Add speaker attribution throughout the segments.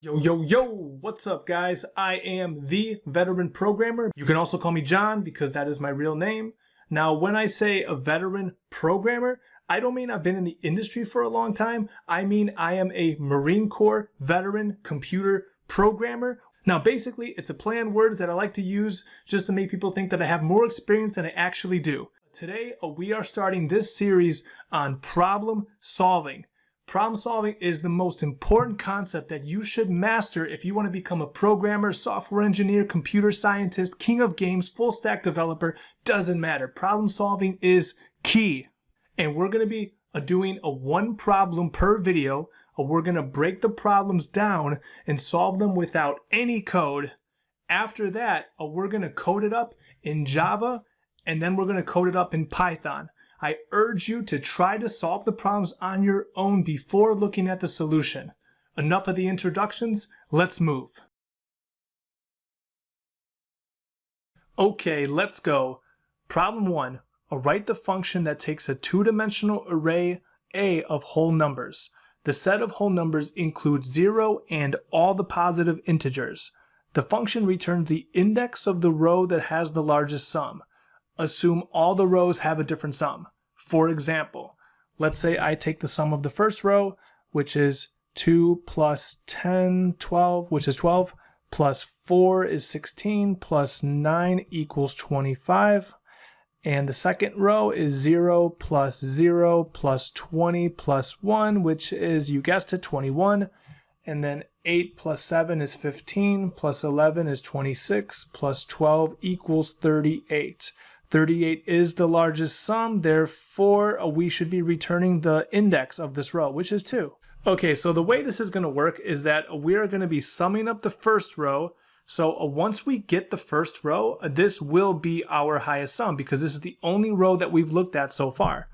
Speaker 1: Yo, yo, yo, what's up guys? I am the veteran programmer. You can also call me John because that is my real name. Now, when I say a veteran programmer, I don't mean I've been in the industry for a long time. I mean I am a Marine Corps veteran computer programmer. Now, basically, it's a play on words that I like to use just to make people think that I have more experience than I actually do. Today, we are starting this series on problem solving. Problem solving is the most important concept that you should master if you want to become a programmer, software engineer, computer scientist, king of games, full stack developer, doesn't matter. Problem solving is key. And we're going to be doing a one problem per video. We're going to break the problems down and solve them without any code. After that, we're going to code it up in Java, and then we're going to code it up in Python. I urge you to try to solve the problems on your own before looking at the solution. Enough of the introductions, let's move. Okay, let's go. Problem 1. Write the function that takes a two-dimensional array A of whole numbers. The set of whole numbers includes 0 and all the positive integers. The function returns the index of the row that has the largest sum. Assume all the rows have a different sum. For example, let's say I take the sum of the first row, which is 2 plus 10, 12, which is 12, plus 4 is 16, plus 9 equals 25. And the second row is 0 plus 0 plus 20 plus 1, which is, you guessed it, 21. And then 8 plus 7 is 15, plus 11 is 26, plus 12 equals 38. 38 is the largest sum, therefore we should be returning the index of this row, which is 2. Okay, so the way this is going to work is that we are going to be summing up the first row. So once we get the first row, this will be our highest sum because this is the only row that we've looked at so far.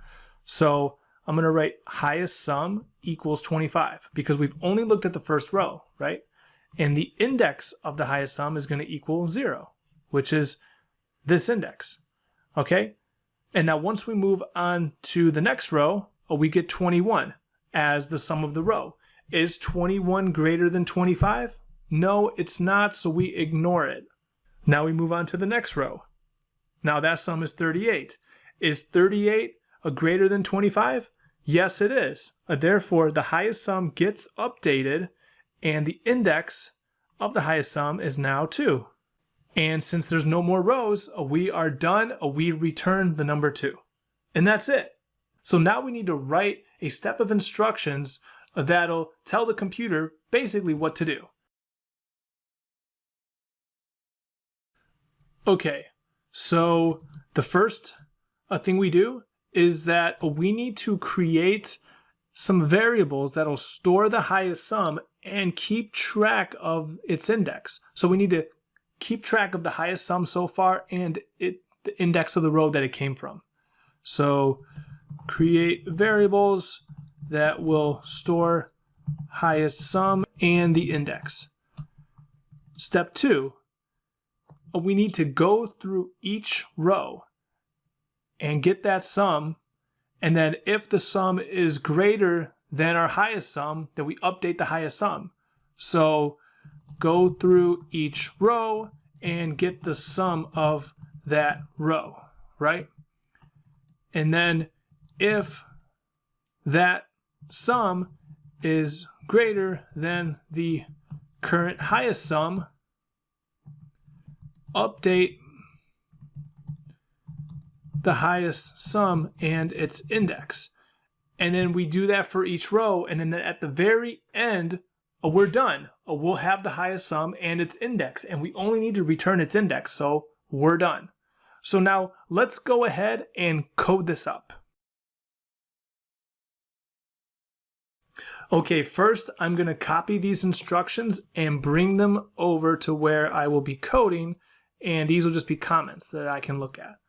Speaker 1: So I'm going to write highest sum equals 25 because we've only looked at the first row, right? And the index of the highest sum is going to equal 0, which is this index. Okay, and now once we move on to the next row, we get 21 as the sum of the row. Is 21 greater than 25? No, it's not, so we ignore it. Now we move on to the next row. Now that sum is 38. Is 38 greater than 25? Yes, it is. Therefore, the highest sum gets updated, and the index of the highest sum is now 2. And since there's no more rows, we are done. We return the number 2. And that's it. So now we need to write a step of instructions that'll tell the computer basically what to do. Okay, so the first thing we do is that we need to create some variables that'll store the highest sum and keep track of its index. So we need to keep track of the highest sum so far and the index of the row that it came from. So create variables that will store highest sum and the index. Step 2, we need to go through each row and get that sum, and then if the sum is greater than our highest sum, then we update the highest sum. So go through each row and get the sum of that row, right? And then if that sum is greater than the current highest sum, update the highest sum and its index. And then we do that for each row, and then at the very end, we're done. We'll have the highest sum and its index, and we only need to return its index, so we're done. So now let's go ahead and code this up. Okay, first I'm going to copy these instructions and bring them over to where I will be coding, and these will just be comments that I can look at.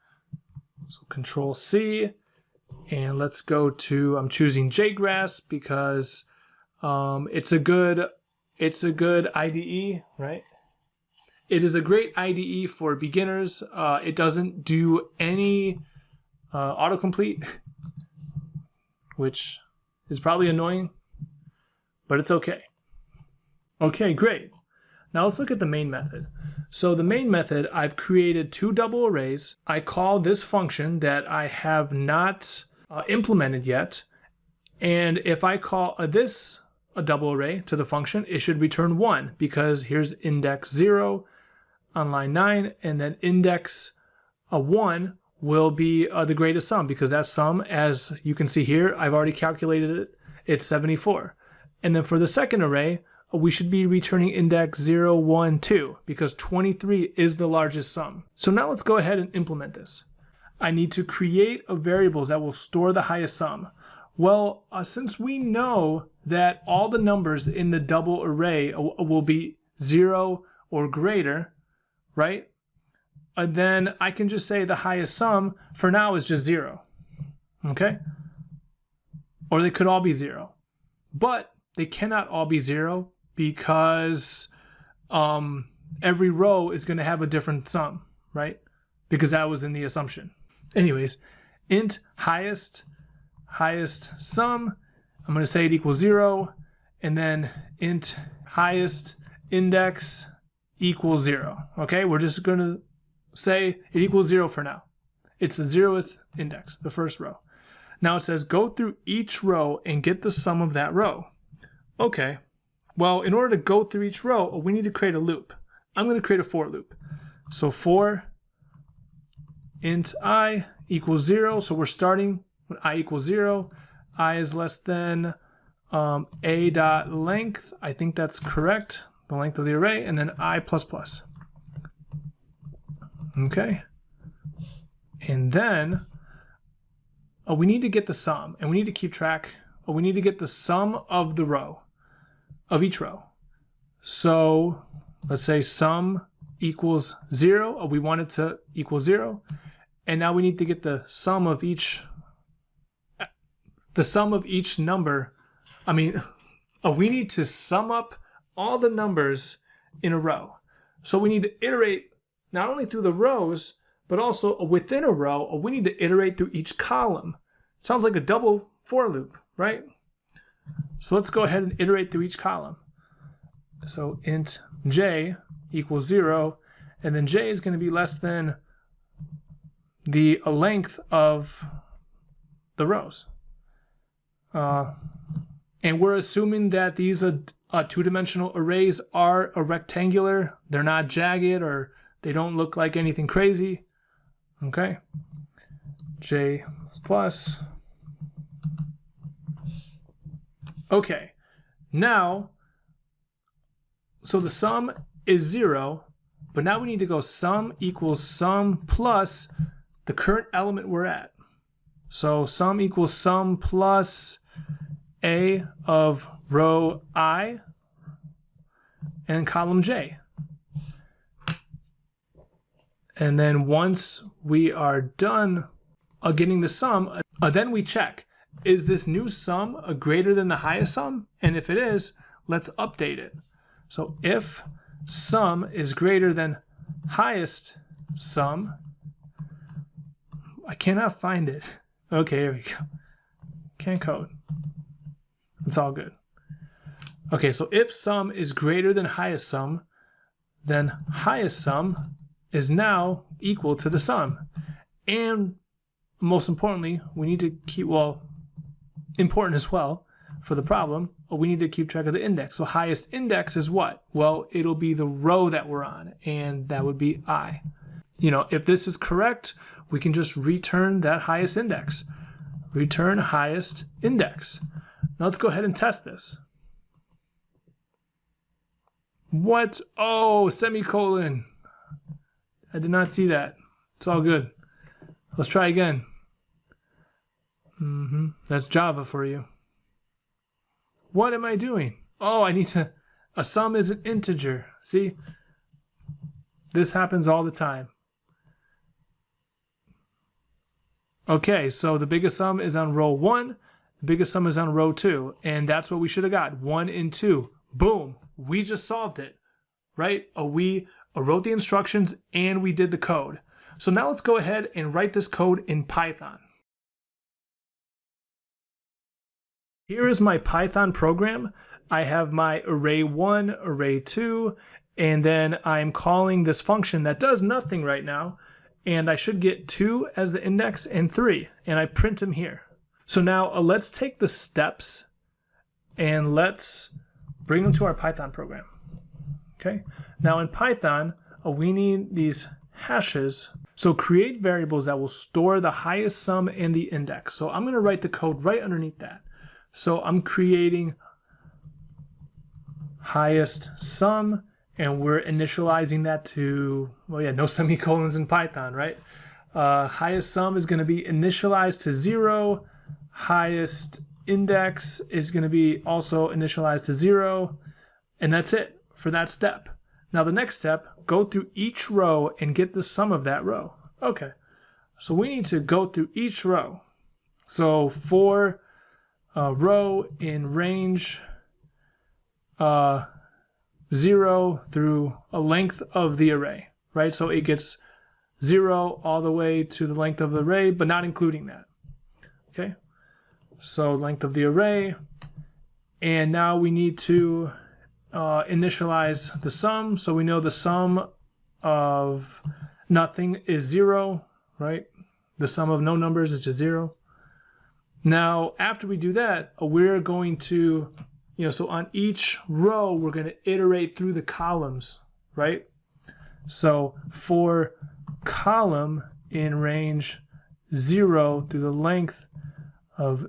Speaker 1: So Control C, and let's go to, I'm choosing JGrass because it's a good IDE, right? It is a great IDE for beginners. It doesn't do any autocomplete, which is probably annoying, but it's okay. Okay, great. Now let's look at the main method. So the main method, I've created two double arrays. I call this function that I have not implemented yet. And if I call this a double array to the function, it should return 1 because here's index 0 on line 9, and then index 1 will be the greatest sum because that sum, as you can see here, I've already calculated it, it's 74. And then for the second array, we should be returning index 0, 1, 2 because 23 is the largest sum. So now let's go ahead and implement this. I need to create a variable that will store the highest sum. Well, since we know that all the numbers in the double array will be 0 or greater, right? Then I can just say the highest sum for now is just 0, okay? Or they could all be 0. But they cannot all be 0 because every row is going to have a different sum, right? Because that was in the assumption. Anyways, int highest sum, I'm going to say it equals 0, and then int highest index equals 0. Okay, we're just going to say it equals 0 for now. It's the 0th index, the first row. Now it says go through each row and get the sum of that row. Okay, well, in order to go through each row, we need to create a loop. I'm going to create a for loop. So for int I equals 0, so we're starting when I equals 0, I is less than a dot length, I think that's correct, the length of the array, and then I plus plus. Okay, and then we need to get the sum, and we need to keep track, we need to get the sum of the row, of each row. So let's say sum equals 0, we want it to equal 0, and now we need to get the sum of each number. I mean, we need to sum up all the numbers in a row. So we need to iterate not only through the rows, but also within a row, we need to iterate through each column. Sounds like a double for loop, right? So let's go ahead and iterate through each column. So int j equals 0, and then j is going to be less than the length of the rows. And we're assuming that these two-dimensional arrays are rectangular. They're not jagged or they don't look like anything crazy. Okay. J plus. Okay. Now, so the sum is 0, but now we need to go sum equals sum plus the current element we're at. So sum equals sum plus a of row I and column j. And then once we are done getting the sum, then we check, is this new sum greater than the highest sum? And if it is, let's update it. So if sum is greater than highest sum, I cannot find it. Okay, here we go. Can't code. It's all good. Okay, so if sum is greater than highest sum, then highest sum is now equal to the sum. And most importantly, we need to keep, well, important as well for the problem, we need to keep track of the index. So highest index is what? Well, it'll be the row that we're on, and that would be I. You know, if this is correct, we can just return that highest index. Return highest index. Now let's go ahead and test this. What? Oh, semicolon. I did not see that. It's all good. Let's try again. That's Java for you. What am I doing? Oh, I need to, a sum is an integer. See? This happens all the time. Okay, so the biggest sum is on row 1, the biggest sum is on row 2, and that's what we should have got, 1 and 2. Boom, we just solved it, right? We wrote the instructions and we did the code. So now let's go ahead and write this code in Python. Here is my Python program. I have my array 1, array 2, and then I'm calling this function that does nothing right now, and I should get 2 as the index and 3, and I print them here. So now let's take the steps and let's bring them to our Python program. Okay, now in Python, we need these hashes. So create variables that will store the highest sum and the index. So I'm going to write the code right underneath that. So I'm creating highest sum, and we're initializing that to, well, yeah, no semicolons in Python, right? Highest sum is going to be initialized to 0. Highest index is going to be also initialized to 0. And that's it for that step. Now the next step, go through each row and get the sum of that row. Okay, so we need to go through each row. So for a row in range 0 through a length of the array, right? So it gets 0 all the way to the length of the array, but not including that. Okay, so length of the array, and now we need to initialize the sum. So we know the sum of nothing is 0, right? The sum of no numbers is just 0. Now, after we do that, we're going to, so on each row, we're going to iterate through the columns, right? So for column in range 0 through the length of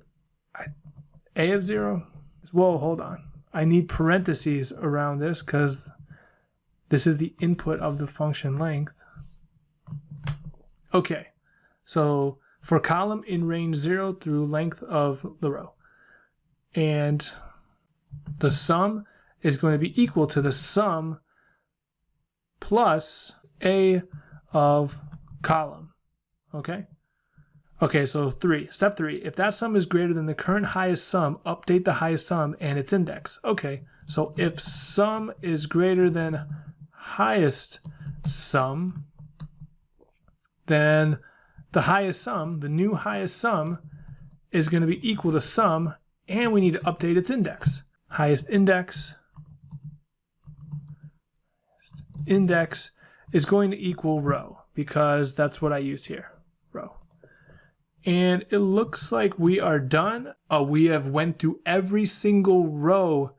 Speaker 1: a of 0, whoa, hold on. I need parentheses around this because this is the input of the function length. Okay, so for column in range 0 through length of the row. And the sum is going to be equal to the sum plus a of column. Okay? Okay, so step 3. If that sum is greater than the current highest sum, update the highest sum and its index. Okay, so if sum is greater than highest sum, then the highest sum, the new highest sum, is going to be equal to sum, and we need to update its index. Highest index is going to equal row, because that's what I used here, row. And it looks like we are done. We have went through every single row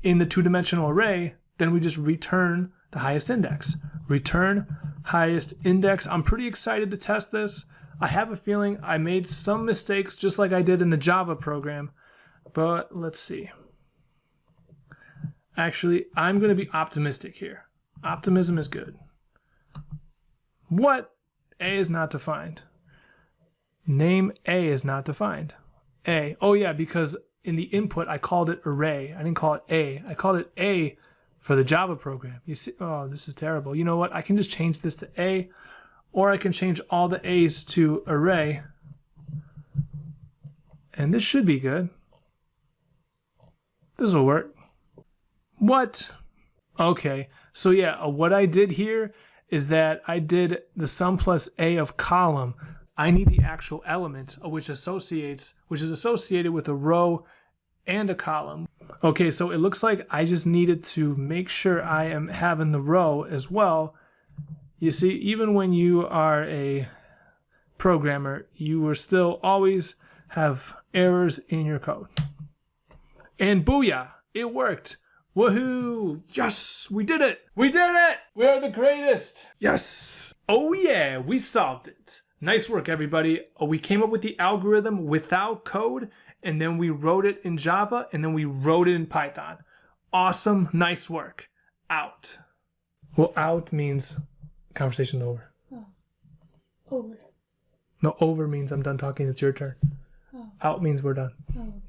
Speaker 1: in the two-dimensional array. Then we just return the highest index. Return highest index. I'm pretty excited to test this. I have a feeling I made some mistakes just like I did in the Java program, but let's see. Actually, I'm going to be optimistic here. Optimism is good. What? A is not defined. Name A is not defined. A. Oh yeah, because in the input I called it array. I didn't call it A. I called it A for the Java program. You see, oh, this is terrible. You know what? I can just change this to A, or I can change all the A's to array. And this should be good. This will work. What? Okay, so yeah, what I did here is that I did the sum plus A of column. I need the actual element which is associated with a row and a column. Okay, so it looks like I just needed to make sure I am having the row as well. You see, even when you are a programmer, you will still always have errors in your code. And booyah, it worked. Woohoo! Yes, we did it! We did it! We are the greatest! Yes! Oh yeah, we solved it. Nice work, everybody. We came up with the algorithm without code, and then we wrote it in Java, and then we wrote it in Python. Awesome, nice work. Out. Well, out means conversation over.
Speaker 2: Oh. Over.
Speaker 1: No, over means I'm done talking, it's your turn.
Speaker 2: Oh.
Speaker 1: Out means we're done.
Speaker 2: Oh, okay.